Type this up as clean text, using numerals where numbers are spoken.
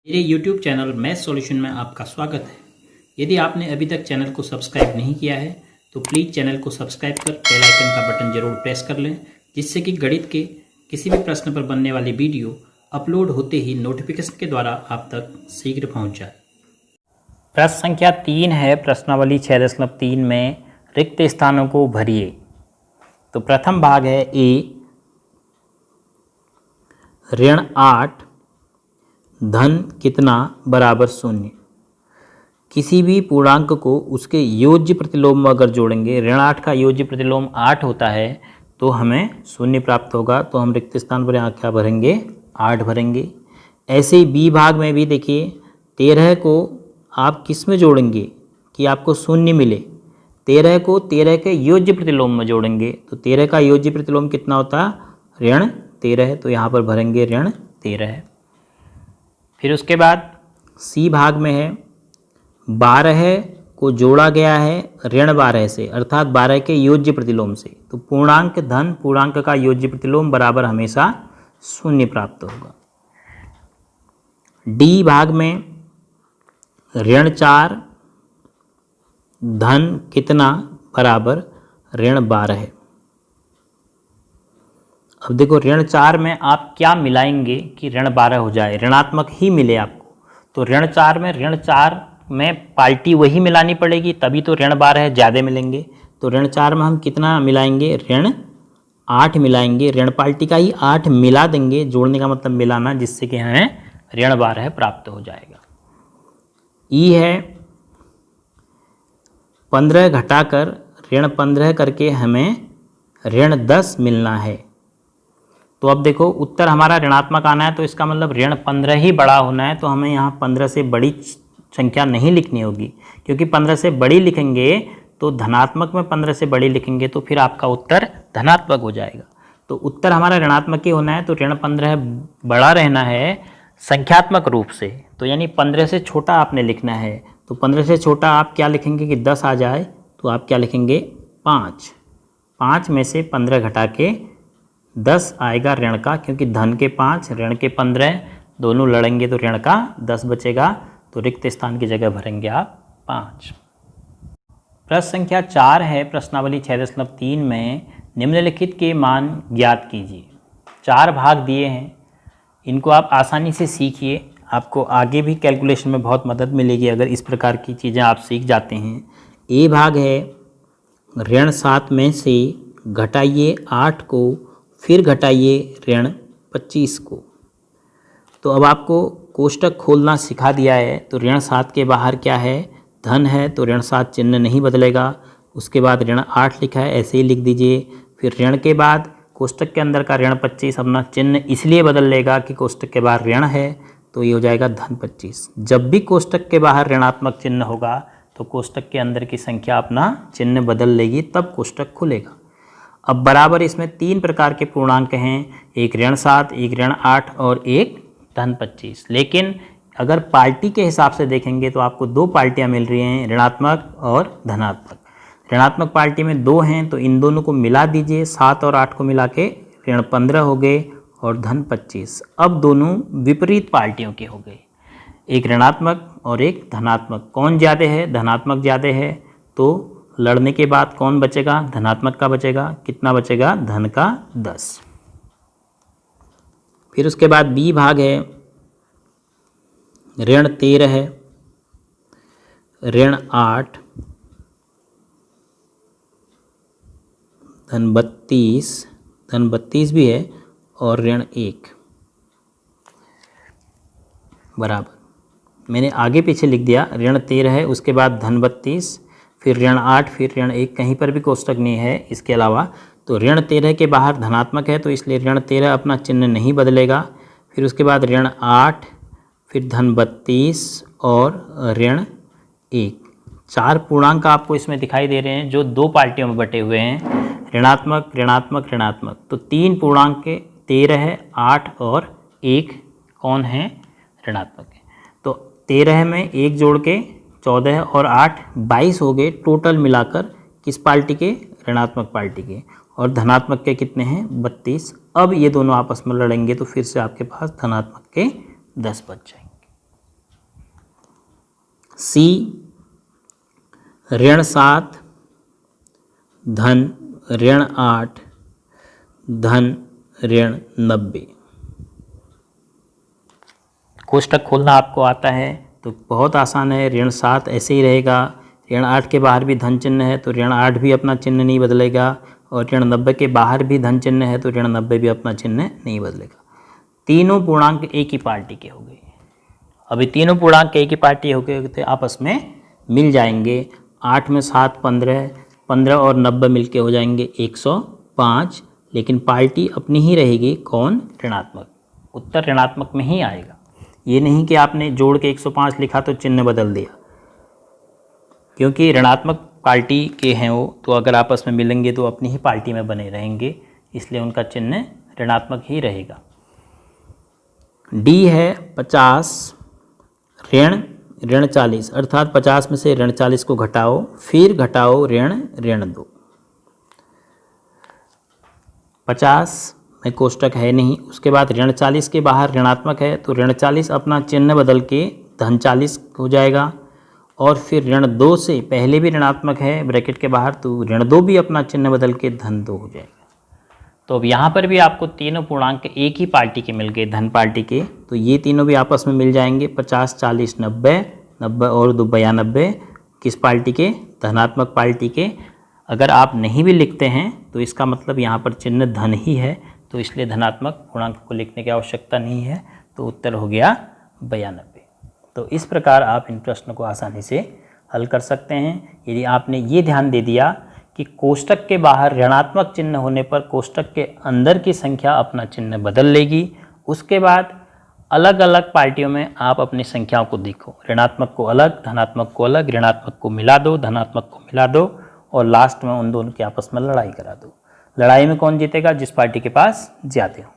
मेरे YouTube channel math solution में आपका स्वागत है। यदि आपने अभी तक चैनल को सब्सक्राइब नहीं किया है तो प्लीज़ चैनल को सब्सक्राइब कर बेल आइकन का बटन जरूर प्रेस कर लें, जिससे कि गणित के किसी भी प्रश्न पर बनने वाली वीडियो अपलोड होते ही नोटिफिकेशन के द्वारा आप तक शीघ्र पहुँच जाए। प्रश्न संख्या 3 है। प्रश्नावली 6.3 में रिक्त स्थानों को भरिए। तो प्रथम भाग है ए, ऋण 8 धन कितना बराबर 0। किसी भी पूर्णांक को उसके योज्य प्रतिलोम में अगर जोड़ेंगे, ऋण 8 का योज्य प्रतिलोम 8 होता है तो हमें 0 प्राप्त होगा। तो हम रिक्त स्थान पर यहाँ क्या भरेंगे? 8 भरेंगे। ऐसे ही बी भाग में भी देखिए, 13 को आप किस में जोड़ेंगे कि आपको 0 मिले? 13 को 13 के योज्य प्रतिलोम में जोड़ेंगे। तो 13 का योज्य प्रतिलोम कितना होता? ऋण 13 है, तो यहाँ पर भरेंगे ऋण 13 है। फिर उसके बाद सी भाग में है, 12 को जोड़ा गया है ऋण 12 से, अर्थात 12 के योज्य प्रतिलोम से। तो पूर्णांक धन पूर्णांक का योज्य प्रतिलोम बराबर हमेशा 0 प्राप्त होगा। डी भाग में ऋण 4 धन कितना बराबर ऋण 12 है। अब देखो, ऋण 4 में आप क्या मिलाएंगे कि ऋण 12 हो जाए? ऋणात्मक ही मिले आपको। तो ऋण 4 में पार्टी वही मिलानी पड़ेगी, तभी तो ऋण 12 ज़्यादा मिलेंगे। तो ऋण 4 में हम कितना मिलाएंगे? ऋण 8 मिलाएंगे। ऋण पार्टी का ही 8 मिला देंगे, जोड़ने का मतलब मिलाना, जिससे कि हमें ऋण 12 प्राप्त हो जाएगा। ई है, 15 घटाकर ऋण 15 करके हमें ऋण 10 मिलना है। तो अब देखो, उत्तर हमारा ऋणात्मक आना है, तो इसका मतलब ऋण 15 ही बड़ा होना है। तो हमें यहाँ 15 से बड़ी संख्या नहीं लिखनी होगी, क्योंकि 15 से बड़ी लिखेंगे तो धनात्मक में 15 से बड़ी लिखेंगे तो फिर आपका उत्तर धनात्मक हो जाएगा। तो उत्तर हमारा ऋणात्मक ही होना है, तो ऋण 15 बड़ा रहना है संख्यात्मक रूप से। तो यानी 15 से छोटा आपने लिखना है। तो 15 से छोटा आप क्या लिखेंगे कि 10 आ जाए? तो आप क्या लिखेंगे? 5। 5 में से 15 घटा के 10 आएगा ऋण का, क्योंकि धन के 5 ऋण के 15 दोनों लड़ेंगे तो ऋण का 10 बचेगा। तो रिक्त स्थान की जगह भरेंगे आप 5। प्रश्न संख्या 4 है। प्रश्नावली 6.3 में निम्नलिखित के मान ज्ञात कीजिए। 4 भाग दिए हैं, इनको आप आसानी से सीखिए। आपको आगे भी कैलकुलेशन में बहुत मदद मिलेगी अगर इस प्रकार की चीज़ें आप सीख जाते हैं। ए भाग है, ऋण 7 में से घटाइए 8 को, फिर घटाइए ऋण 25 को। तो अब आपको कोष्टक खोलना सिखा दिया है। तो ऋण 7 के बाहर क्या है? धन है, तो ऋण 7 चिन्ह नहीं बदलेगा। उसके बाद ऋण 8 लिखा है, ऐसे ही लिख दीजिए। फिर ऋण के बाद कोष्टक के अंदर का ऋण 25 अपना चिन्ह इसलिए बदल लेगा कि कोष्टक के बाहर ऋण है, तो ये हो जाएगा धन 25। जब भी कोष्टक के बाहर ऋणात्मक चिन्ह होगा तो कोष्टक के अंदर की संख्या अपना चिन्ह बदल लेगी, तब कोष्टक खुलेगा। अब बराबर इसमें 3 प्रकार के पूर्णांक हैं, एक ऋण 7, एक ऋण 8 और एक धन 25। लेकिन अगर पार्टी के हिसाब से देखेंगे तो आपको 2 पार्टियां मिल रही हैं, ऋणात्मक और धनात्मक। ऋणात्मक पार्टी में 2 हैं, तो इन दोनों को मिला दीजिए। 7 और 8 को मिला के ऋण 15 हो गए और धन 25। अब दोनों विपरीत पार्टियों के हो गए, एक ऋणात्मक और एक धनात्मक। कौन ज़्यादा है? धनात्मक ज़्यादा है। तो लड़ने के बाद कौन बचेगा? धनात्मक का बचेगा। कितना बचेगा? धन का 10। फिर उसके बाद बी भाग है, ऋण 13 है, ऋण 8, धन 32 भी है और ऋण 1 बराबर। मैंने आगे पीछे लिख दिया, ऋण 13 है, उसके बाद धन 32, फिर ऋण 8, फिर ऋण 1, कहीं पर भी कोष्टक नहीं है इसके अलावा। तो ऋण 13 के बाहर धनात्मक है, तो इसलिए ऋण 13 अपना चिन्ह नहीं बदलेगा। फिर उसके बाद ऋण 8, फिर धन 32 और ऋण 1। 4 पूर्णांक आपको इसमें दिखाई दे रहे हैं जो 2 पार्टियों में बटे हुए हैं, ऋणात्मक ऋणात्मक ऋणात्मक। तो 3 पूर्णांक के 13 है, 8 और 1 कौन है? ऋणात्मक है। तो 13 में 1 जोड़ के 14 और 8 22 हो गए टोटल मिलाकर, किस पार्टी के? ऋणात्मक पार्टी के। और धनात्मक के कितने हैं? 32। अब ये दोनों आपस में लड़ेंगे तो फिर से आपके पास धनात्मक के 10 बच जाएंगे। सी ऋण 7 धन ऋण 8 धन ऋण 90। कोष्टक खोलना आपको आता है तो बहुत आसान है। ऋण 7 ऐसे ही रहेगा, ऋण 8 के बाहर भी धन चिन्ह है तो ऋण 8 भी अपना चिन्ह नहीं बदलेगा, और ऋण 90 के बाहर भी धन चिन्ह है तो ऋण 90 भी अपना चिन्ह नहीं बदलेगा। तीनों पूर्णांक एक ही पार्टी के हो गए। अभी तीनों पूर्णांक एक ही पार्टी हो गए तो आपस में मिल जाएंगे। 8 में 7 15, 15 और 90 मिलके हो जाएंगे 105, लेकिन पार्टी अपनी ही रहेगी। कौन? ऋणात्मक। उत्तर ऋणात्मक में ही आएगा। ये नहीं कि आपने जोड़ के 105 लिखा तो चिन्ह बदल दिया, क्योंकि ऋणात्मक पार्टी के हैं वो, तो अगर आपस में मिलेंगे तो अपनी ही पार्टी में बने रहेंगे, इसलिए उनका चिन्ह ऋणात्मक ही रहेगा। डी है 50 ऋण 40, अर्थात 50 में से ऋण 40 को घटाओ, फिर घटाओ ऋण 2। 50 में कोष्टक है नहीं, उसके बाद ऋण 40 के बाहर ऋणात्मक है तो ऋण 40 अपना चिन्ह बदल के धन 40 हो जाएगा, और फिर ऋण 2 से पहले भी ऋणात्मक है ब्रैकेट के बाहर तो ऋण 2 भी अपना चिन्ह बदल के धन 2 हो जाएगा। तो अब यहाँ पर भी आपको तीनों पूर्णांक एक ही पार्टी के मिल गए, धन पार्टी के, तो ये तीनों भी आपस में मिल जाएंगे। 50 40 90, 90 और 2 92 किस पार्टी के? धनात्मक पार्टी के। अगर आप नहीं भी लिखते हैं तो इसका मतलब यहाँ पर चिन्ह धन ही है, तो इसलिए धनात्मक पूर्णांक को लिखने की आवश्यकता नहीं है, तो उत्तर हो गया 92। तो इस प्रकार आप इन प्रश्नों को आसानी से हल कर सकते हैं यदि आपने ये ध्यान दे दिया कि कोष्टक के बाहर ऋणात्मक चिन्ह होने पर कोष्टक के अंदर की संख्या अपना चिन्ह बदल लेगी। उसके बाद अलग अलग पार्टियों में आप अपनी संख्याओं को देखो, ऋणात्मक को अलग, धनात्मक को अलग, ऋणात्मक को मिला दो, धनात्मक को मिला दो, और लास्ट में उन दोनों की आपस में लड़ाई करा दो। लड़ाई में कौन जीतेगा? जिस पार्टी के पास ज़्यादा हो।